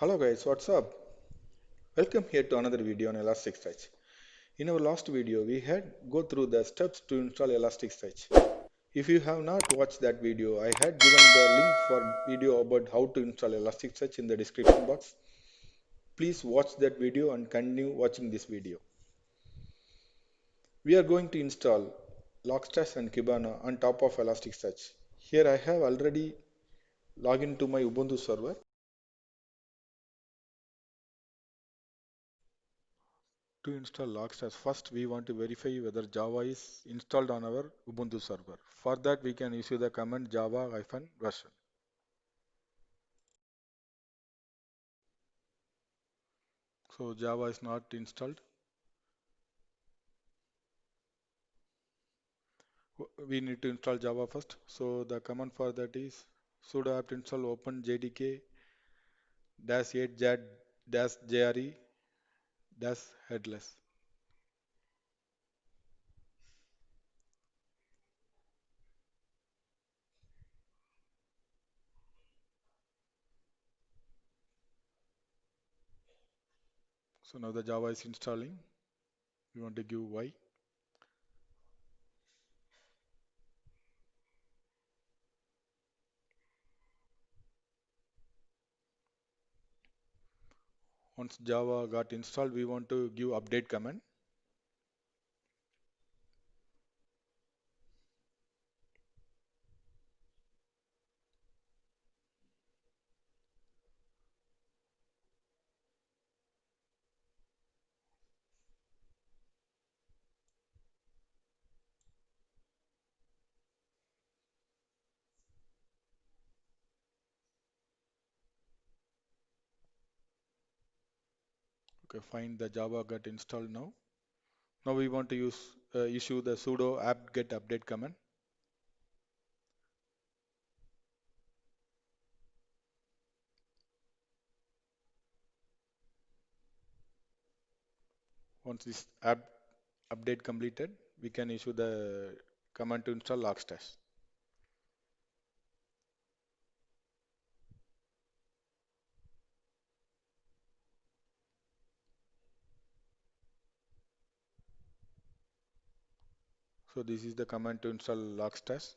Hello guys, what's up? Welcome here to another video on Elasticsearch. In our last video, we had go through the steps to install Elasticsearch. If you have not watched that video, I had given the link for video about how to install Elasticsearch in the description box. Please watch that video and continue watching this video. We are going to install Logstash and Kibana on top of Elasticsearch. Here I have already logged into my Ubuntu server. To install Logstash, first we want to verify whether Java is installed on our Ubuntu server. For that, we can issue the command java-version. So Java is not installed. We need to install Java first. So the command for that is sudo apt install open jdk -8 jre -headless. So now the Java is installing. We want to give Y. Once Java got installed, we want to give update command. Okay, fine. The Java got installed now. Now we want to issue the sudo apt get update command. Once this app update completed, we can issue the command to install Logstash. So this is the command to install Logstash.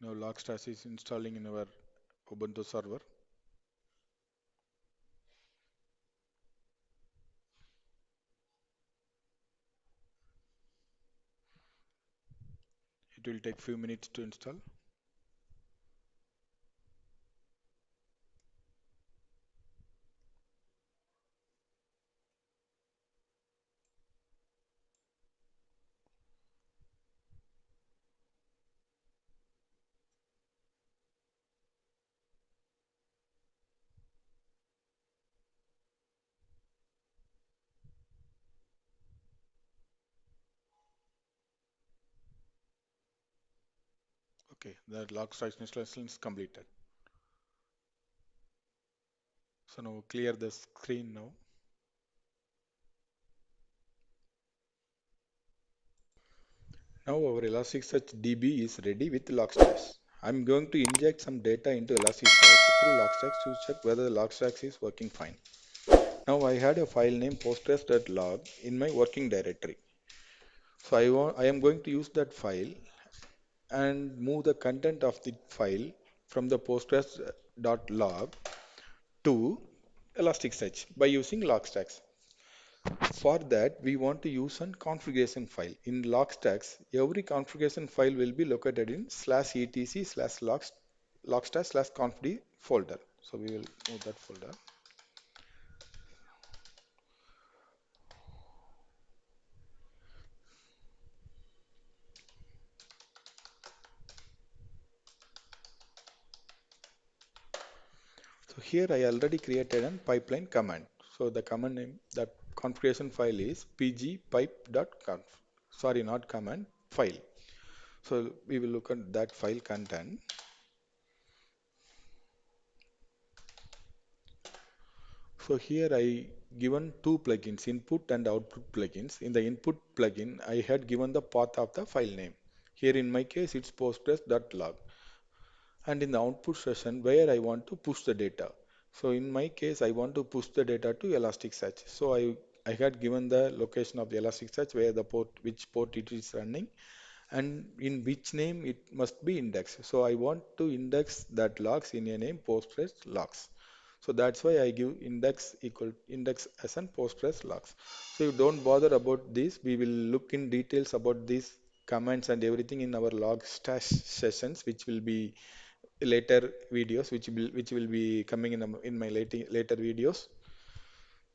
Now Logstash is installing in our Ubuntu server. It will take few minutes to install. Okay, the Logstash installation is completed. So now clear the screen now. Now our Elasticsearch DB is ready with Logstash. I'm going to inject some data into Elasticsearch through Logstash to check whether Logstash is working fine. Now I had a file named postgres.log in my working directory. So I am going to use that file and move the content of the file from the postgres.log to Elasticsearch by using Logstash. For that, we want to use a configuration file. In Logstash, every configuration file will be located in /etc/logstash/config folder. So we will move that folder. So here I already created a pipeline command. So the command name, that configuration file is pgpipe.conf. Sorry, not command, file. So we will look at that file content. So here I given two plugins, input and output plugins. In the input plugin, I had given the path of the file name. Here in my case, it's postgres.log. And in the output session where I want to push the data. So in my case, I want to push the data to Elasticsearch. So I had given the location of the Elasticsearch where the port, which port it is running, and in which name it must be indexed. So I want to index that logs in a name Postgres logs. So that's why I give index equal index as an Postgres logs. So you don't bother about this. We will look in details about these commands and everything in our Logstash sessions, which will be later videos, which will be coming in my later videos.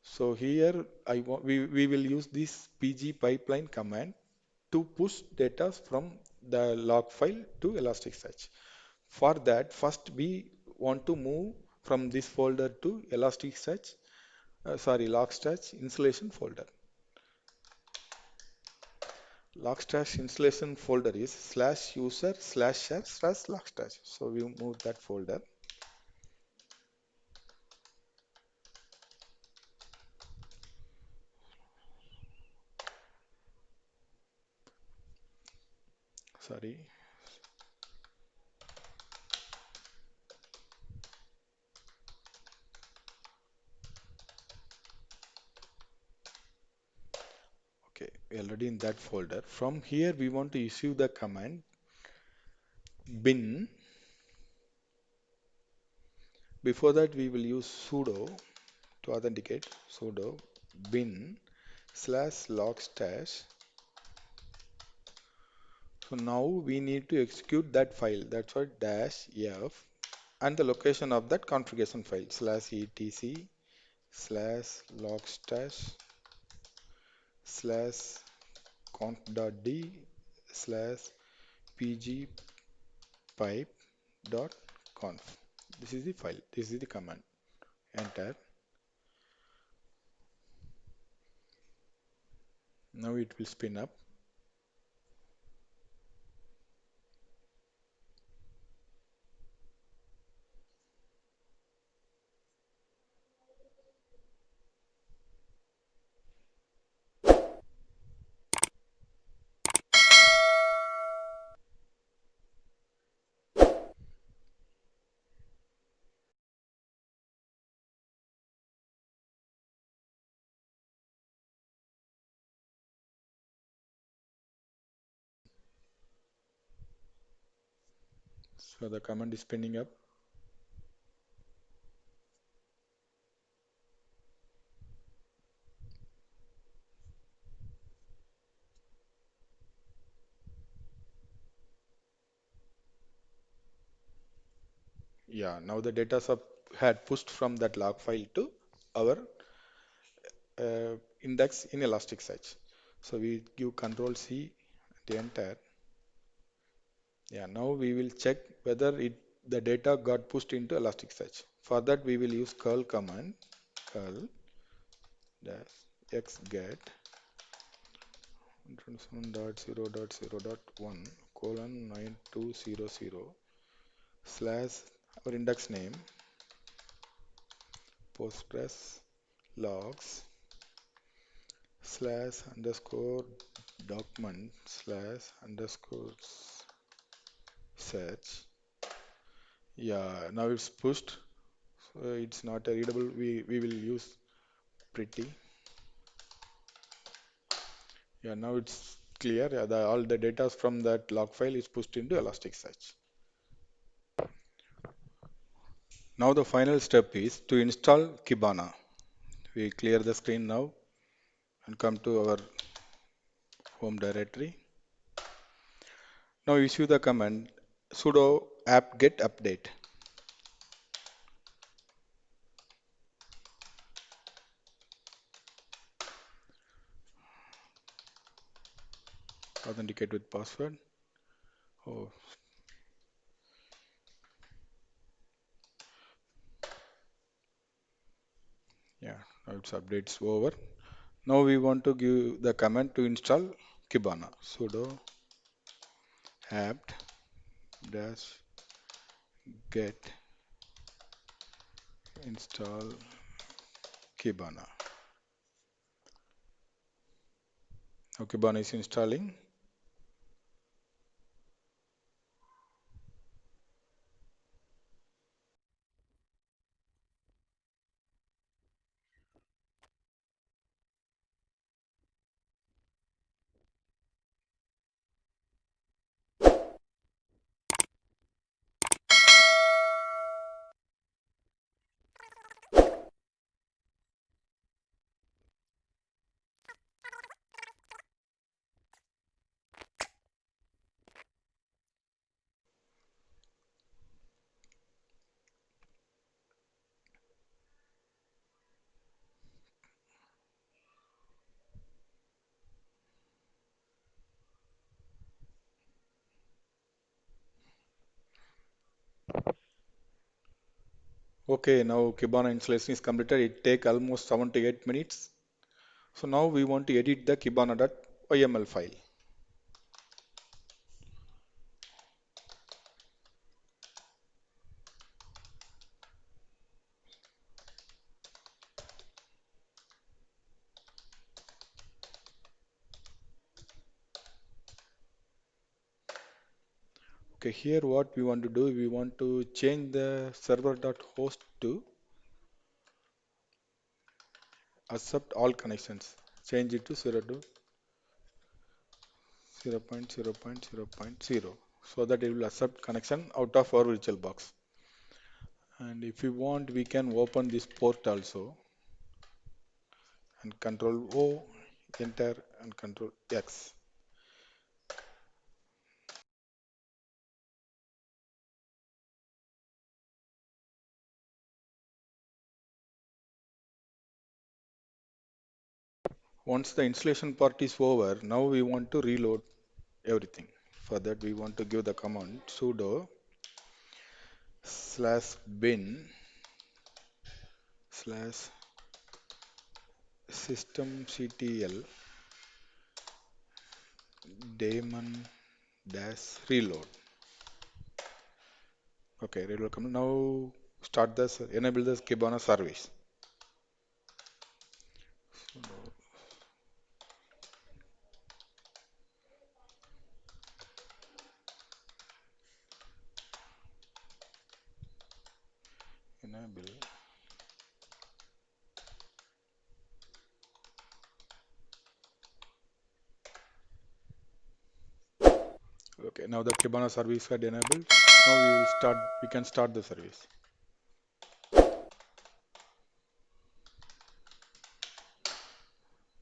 So here we will use this pg pipeline command to push data from the log file to Elasticsearch. For that, first we want to move from this folder to Logstash installation folder. Logstash installation folder is /user/share/logstash. So we move that folder. Sorry. Okay, we are already in that folder. From here, we want to issue the command bin. Before that, we will use sudo to authenticate. Sudo bin /logstash. So now we need to execute that file. That's what -f and the location of that configuration file /etc/conf/pgpipe.conf. This is the file. This is the command. Enter. Now it will spin up. So the command is spinning up. Yeah, now the data sub had pushed from that log file to our index in Elasticsearch. So we give Control C and enter. Yeah, now we will check whether the data got pushed into Elasticsearch. For that we will use curl command, curl dash xget 127.0.0.1 :9200 slash our index name Postgres logs slash underscore document slash underscore search. Yeah, now it's pushed. So it's not a readable. We will use pretty. Yeah, now it's clear. Yeah, all the data from that log file is pushed into Elasticsearch. Now the final step is to install Kibana. We clear the screen now and come to our home directory. Now issue the command sudo apt-get update. Authenticate with password. Oh, yeah, now its updates over. Now we want to give the command to install Kibana. Sudo apt-get install Kibana. Now Kibana is installing. Okay, now Kibana installation is completed. It take almost 7 to 8 minutes. So now we want to edit the kibana.yml file. Okay, here what we want to do, we want to change the server.host to accept all connections. Change it to 0.0.0.0 so that it will accept connection out of our virtual box. And if you want, we can open this port also and control O, enter and control X. Once the installation part is over, now we want to reload everything. For that, we want to give the command sudo /bin slash systemctl daemon dash reload. Okay, reload command. Now start this, enable this Kibana service. Enable. Okay, now the Kibana service had enabled. Now we can start the service.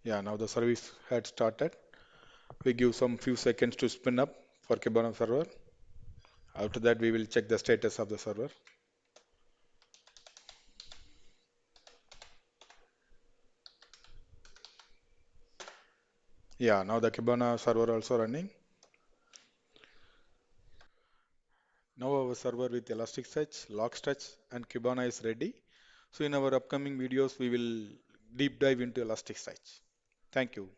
Yeah, now the service had started. We give some few seconds to spin up for Kibana server. After that, we will check the status of the server. Yeah, now the Kibana server also running. Now our server with Elasticsearch, Logstash, and Kibana is ready. So in our upcoming videos, we will deep dive into Elasticsearch. Thank you.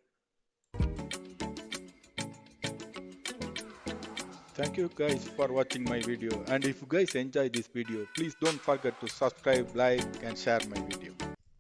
Thank you guys for watching my video. And if you guys enjoy this video, please don't forget to subscribe, like, and share my video.